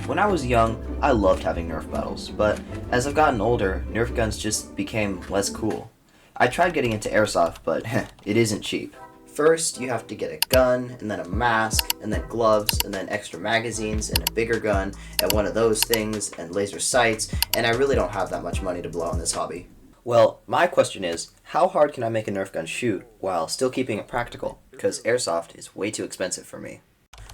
When I was young, I loved having Nerf battles, but as I've gotten older, Nerf guns just became less cool. I tried getting into airsoft, but it isn't cheap. First, you have to get a gun, and then a mask, and then gloves, and then extra magazines, and a bigger gun, and one of those things, and laser sights, and I really don't have that much money to blow on this hobby. Well, my question is, how hard can I make a Nerf gun shoot while still keeping it practical? Because airsoft is way too expensive for me.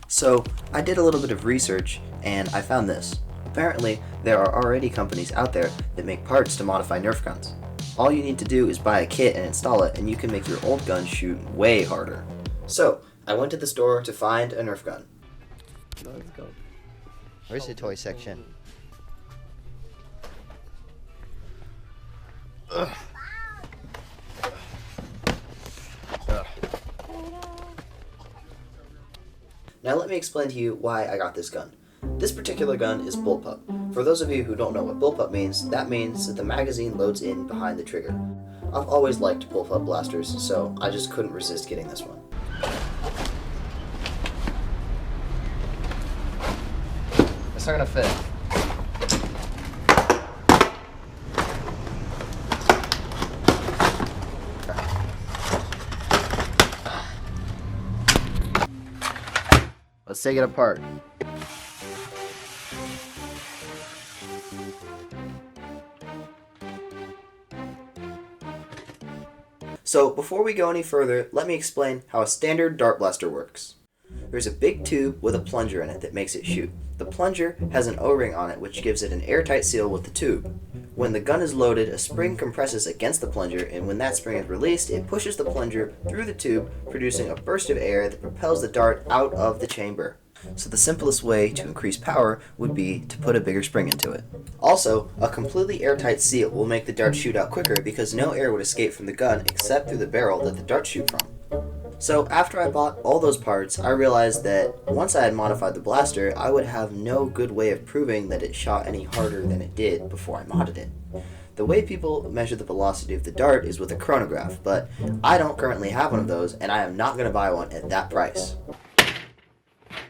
So, I did a little bit of research, and I found this. Apparently, there are already companies out there that make parts to modify Nerf guns. All you need to do is buy a kit and install it, and you can make your old gun shoot way harder. So, I went to the store to find a Nerf gun. Let's go. Where's the toy section? Ugh. Now let me explain to you why I got this gun. This particular gun is bullpup. For those of you who don't know what bullpup means, that means that the magazine loads in behind the trigger. I've always liked bullpup blasters, so I just couldn't resist getting this one. It's not gonna fit. Let's take it apart. So before we go any further, let me explain how a standard dart blaster works. There's a big tube with a plunger in it that makes it shoot. The plunger has an O-ring on it which gives it an airtight seal with the tube. When the gun is loaded, a spring compresses against the plunger, and when that spring is released, it pushes the plunger through the tube, producing a burst of air that propels the dart out of the chamber. So the simplest way to increase power would be to put a bigger spring into it. Also, a completely airtight seal will make the dart shoot out quicker because no air would escape from the gun except through the barrel that the darts shoot from. So after I bought all those parts, I realized that once I had modified the blaster, I would have no good way of proving that it shot any harder than it did before I modded it. The way people measure the velocity of the dart is with a chronograph, but I don't currently have one of those, and I am not going to buy one at that price.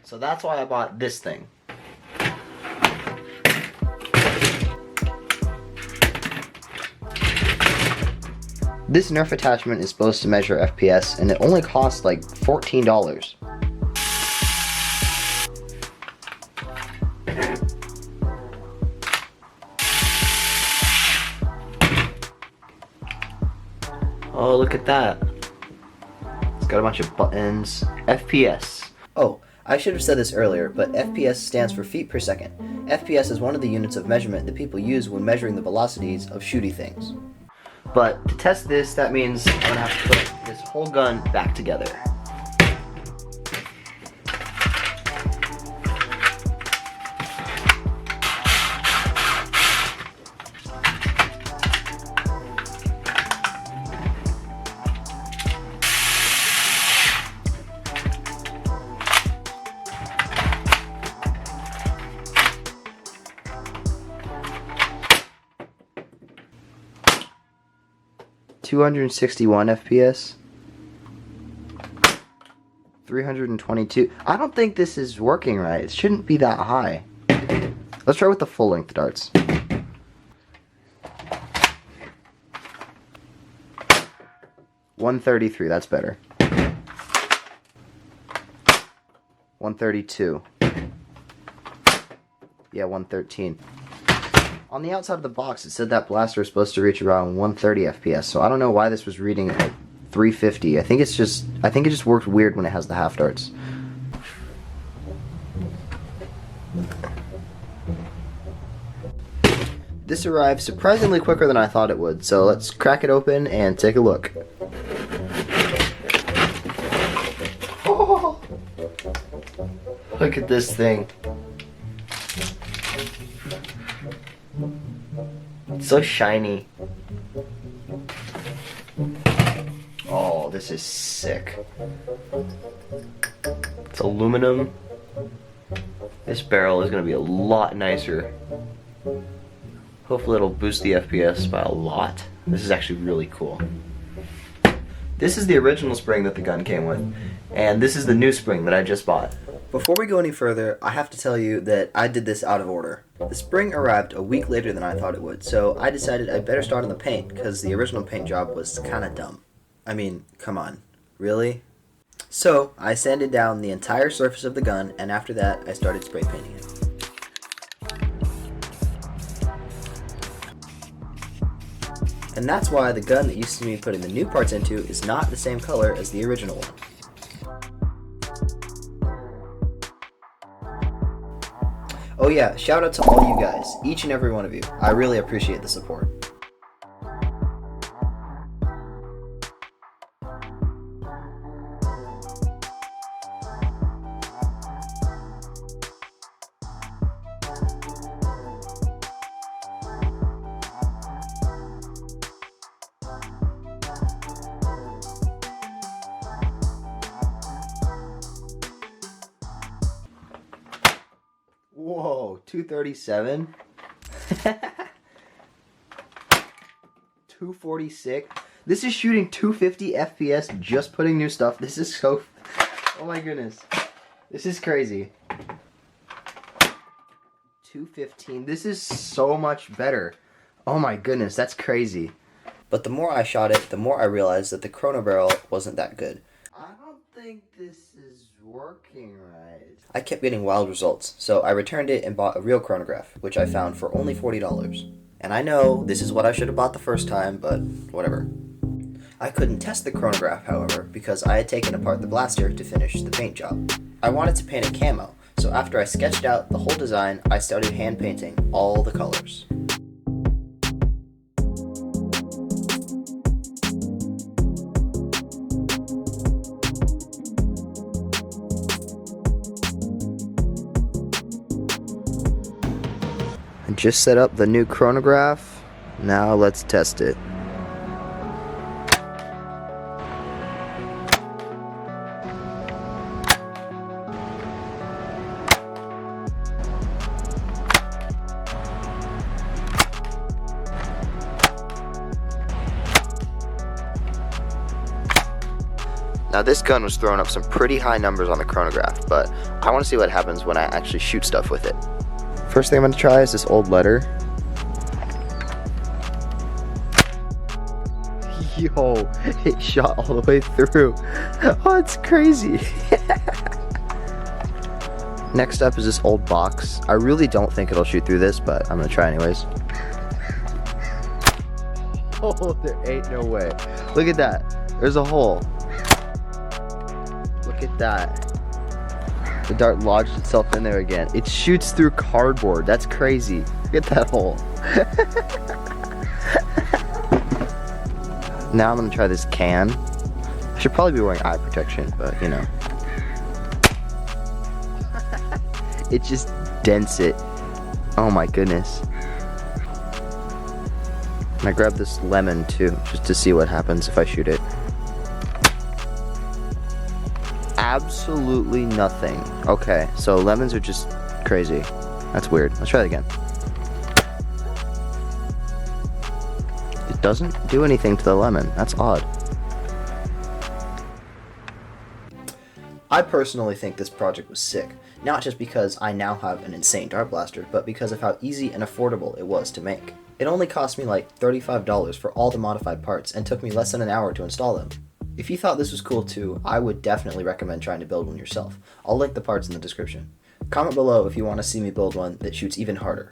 So that's why I bought this thing. This Nerf attachment is supposed to measure FPS, and it only costs like $14. Oh, look at that. It's got a bunch of buttons. FPS. Oh, I should have said this earlier, but FPS stands for feet per second. FPS is one of the units of measurement that people use when measuring the velocities of shooty things. But to test this, that means I'm going to have to put this whole gun back together. .261 FPS. 322. I don't think this is working right. It shouldn't be that high. Let's try with the full length darts. .133, that's better. 132. Yeah, 113. On the outside of the box, it said that blaster is supposed to reach around 130 FPS, so I don't know why this was reading at like 350. I think it just worked weird when it has the half darts. This arrived surprisingly quicker than I thought it would, so let's crack it open and take a look. Oh, look at this thing. It's so shiny. Oh, this is sick. It's aluminum. This barrel is going to be a lot nicer. Hopefully it'll boost the FPS by a lot. This is actually really cool. This is the original spring that the gun came with, and this is the new spring that I just bought. Before we go any further, I have to tell you that I did this out of order. The spring arrived a week later than I thought it would, so I decided I'd better start on the paint because the original paint job was kinda dumb. I mean, come on. Really? So, I sanded down the entire surface of the gun, and after that, I started spray painting it. And that's why the gun that you see me putting the new parts into is not the same color as the original one. Oh yeah, shout out to all you guys, each and every one of you. I really appreciate the support. Whoa, 237? 246? This is shooting 250 FPS just putting new stuff. This is so... Oh my goodness. This is crazy. 215. This is so much better. Oh my goodness, that's crazy. But the more I shot it, the more I realized that the chrono barrel wasn't that good. I don't think this is working right. I kept getting wild results, so I returned it and bought a real chronograph, which I found for only $40. And I know this is what I should have bought the first time, but whatever. I couldn't test the chronograph, however, because I had taken apart the blaster to finish the paint job. I wanted to paint a camo, so after I sketched out the whole design, I started hand painting all the colors. I just set up the new chronograph. Now let's test it. Now this gun was throwing up some pretty high numbers on the chronograph, but I want to see what happens when I actually shoot stuff with it. First thing I'm going to try is this old letter. Yo, it shot all the way through. Oh, it's crazy. Next up is this old box. I really don't think it'll shoot through this, but I'm going to try anyways. Oh, there ain't no way. Look at that. There's a hole. Look at that. The dart lodged itself in there again. It shoots through cardboard. That's crazy. Look at that hole. Now I'm gonna try this can. I should probably be wearing eye protection, but you know. It just dents it. Oh my goodness. And I grabbed this lemon too, just to see what happens if I shoot it. Absolutely nothing. Okay, so lemons are just crazy. That's weird. Let's try it again. It doesn't do anything to the lemon. That's odd. I personally think this project was sick. Not just because I now have an insane dart blaster, but because of how easy and affordable it was to make. It only cost me like $35 for all the modified parts and took me less than an hour to install them. If you thought this was cool too, I would definitely recommend trying to build one yourself. I'll link the parts in the description. Comment below if you want to see me build one that shoots even harder.